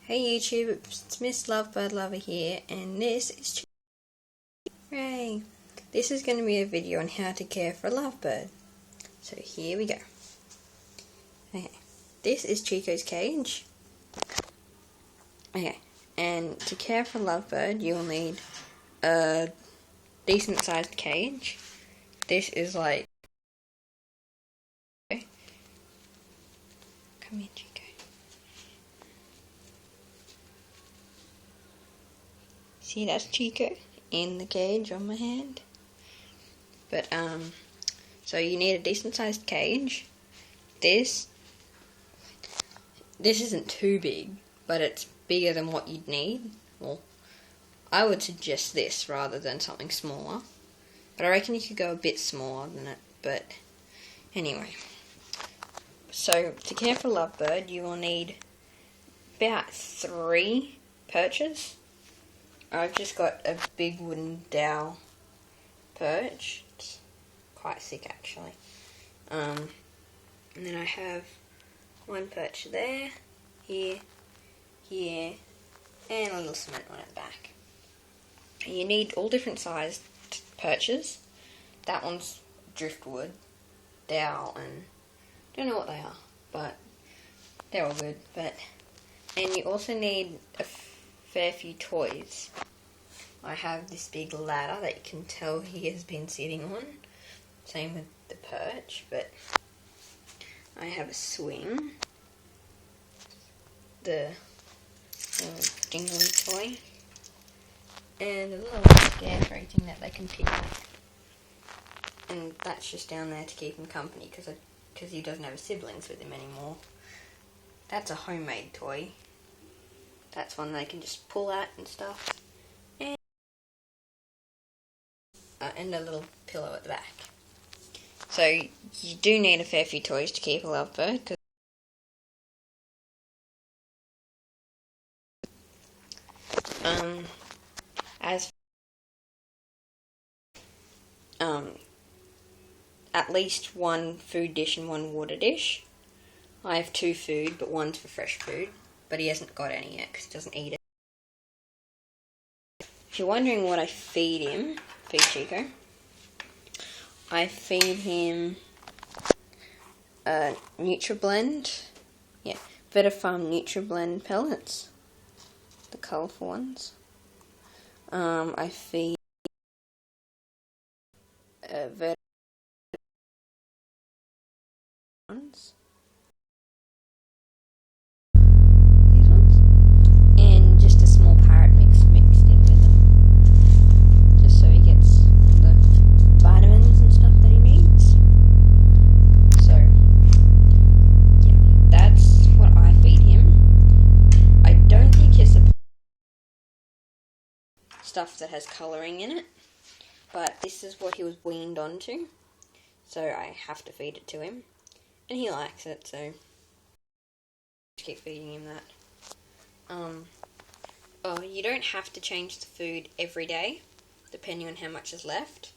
Hey YouTube, it's Miss Lovebird Lover here, and this is Hooray! This is going to be a video on how to care for a lovebird. So here we go. Okay, this is Chico's cage. Okay, and to care for a lovebird, you'll need a decent sized cage. This is like... Okay. Come here, Chico. See, that's Chico in the cage on my hand. But, so you need a decent sized cage. This isn't too big, but it's bigger than what you'd need. Well, I would suggest this rather than something smaller. But I reckon you could go a bit smaller than it, but anyway. So, to care for a lovebird, you will need about 3 perches. I've just got a big wooden dowel perch. It's quite thick actually. And then I have 1 perch there, here, here, and a little cement one at the back. And you need all different sized perches. That one's driftwood, dowel, and I don't know what they are, but they're all good. And you also need a fair few toys. I have this big ladder that you can tell he has been sitting on. Same with the perch, but I have a swing, the jingly toy, and a little scarecrow thing that they can pick up. And that's just down there to keep him company because he doesn't have siblings with him anymore. That's a homemade toy. That's one they can just pull at and stuff. And a little pillow at the back. So you do need a fair few toys to keep a lovebird. At least 1 food dish and 1 water dish. I have 2 food, but 1's for fresh food. But he hasn't got any yet because he doesn't eat it. If you're wondering what I feed Chico, I feed him NutriBlend, VetaFarm NutriBlend pellets, the colourful ones. I feed VetaFarm ones. And just a small parrot mixed in with them, just so he gets the vitamins and stuff that he needs. So, yeah, that's what I feed him. I don't think he's supposed to stuff that has colouring in it, but this is what he was weaned onto, so I have to feed it to him, and he likes it, so just keep feeding him that. You don't have to change the food every day, depending on how much is left.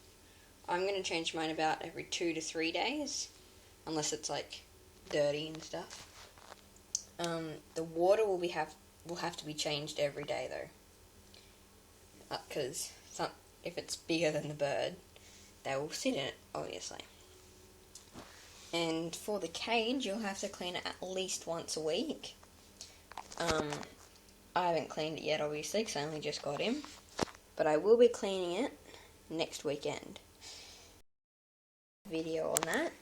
I'm going to change mine about every 2 to 3 days, unless it's like dirty and stuff. The water will have to be changed every day though, because if it's bigger than the bird, they will sit in it, obviously. And for the cage, you'll have to clean it at least once a week. I haven't cleaned it yet, obviously, because I only just got him. But I will be cleaning it next weekend. Video on that.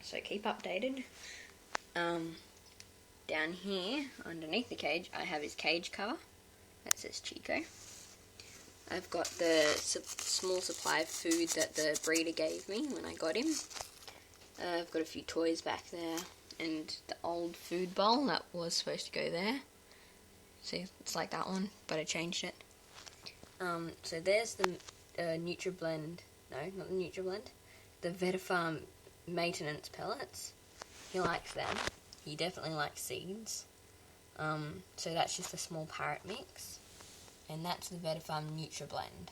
So keep updated. Down here, underneath the cage, I have his cage cover. That says Chico. I've got the small supply of food that the breeder gave me when I got him. I've got a few toys back there, and the old food bowl that was supposed to go there. See, it's like that one, but I changed it. So there's the NutriBlend, no, not the NutriBlend, the VetaFarm maintenance pellets. He likes them. He definitely likes seeds. So that's just a small parrot mix, and that's the VetaFarm NutriBlend.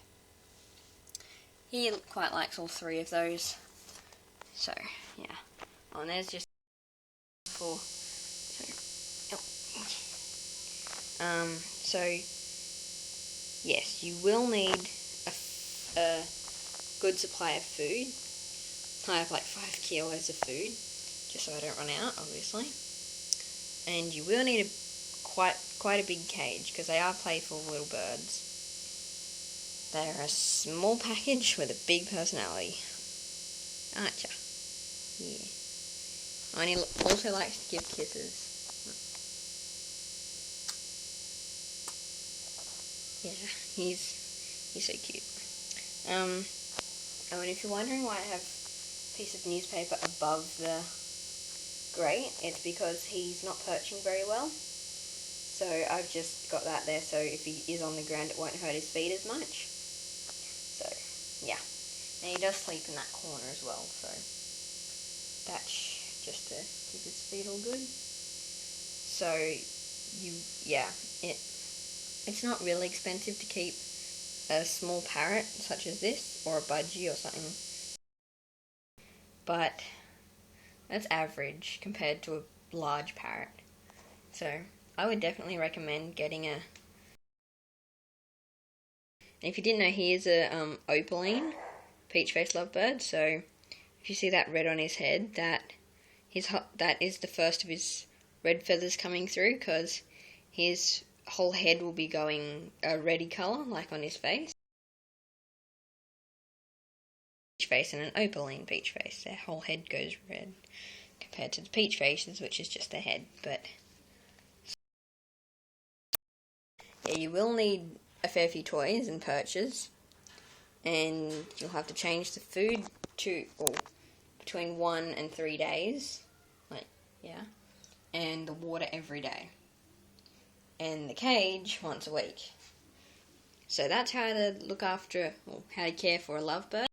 He quite likes all 3 of those. So, yeah. Oh, and there's just for... So yes, you will need a good supply of food. I have like 5 kilos of food, just so I don't run out, obviously. And you will need quite a big cage, because they are playful little birds. They're a small package with a big personality. Aren't ya? Yeah. And he also likes to give kisses. Yeah, he's so cute. Oh, and if you're wondering why I have a piece of newspaper above the grate, it's because he's not perching very well. So I've just got that there, so if he is on the ground, it won't hurt his feet as much. So, yeah. And he does sleep in that corner as well, so that's just to keep his feet all good. So, it's not really expensive to keep a small parrot such as this, or a budgie or something. But that's average compared to a large parrot. So I would definitely recommend getting a... And if you didn't know, he is a opaline, peach-faced lovebird. So if you see that red on his head, that is the first of his red feathers coming through, because his whole head will be going a reddy colour, like on his face. Peach face and an opaline peach face. Their whole head goes red, compared to the peach faces, which is just their head. But yeah, you will need a fair few toys and perches, and you'll have to change the food between 1 and 3 days, and the water every day, and the cage once a week. So that's how to look after, how to care for a lovebird.